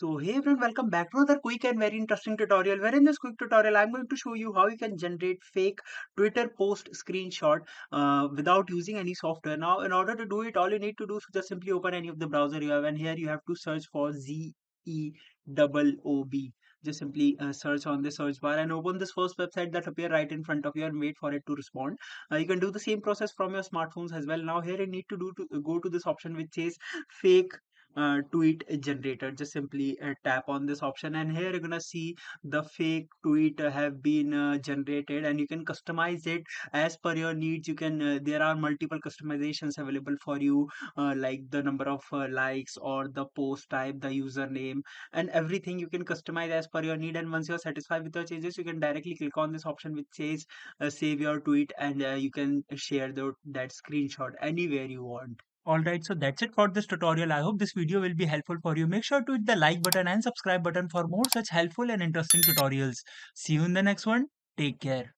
So hey everyone, welcome back to another quick and very interesting tutorial where in this quick tutorial I'm going to show you how you can generate fake Twitter post screenshot without using any software. Now in order to do it, all you need to do is just simply open any of the browser you have, and here you have to search for ZEOOB. Just simply search on the search bar and open this first website that appear right in front of you and wait for it to respond. You can do the same process from your smartphones as well. Now here you need to go to this option which says fake tweet generator. Just simply tap on this option, and here you're gonna see the fake tweet have been generated, and you can customize it as per your needs. You can there are multiple customizations available for you, like the number of likes or the post type, the username, and everything you can customize as per your need. And once you're satisfied with the changes, you can directly click on this option which says save your tweet, and you can share that screenshot anywhere you want. Alright, so that's it for this tutorial. I hope this video will be helpful for you. Make sure to hit the like button and subscribe button for more such helpful and interesting tutorials. See you in the next one. Take care.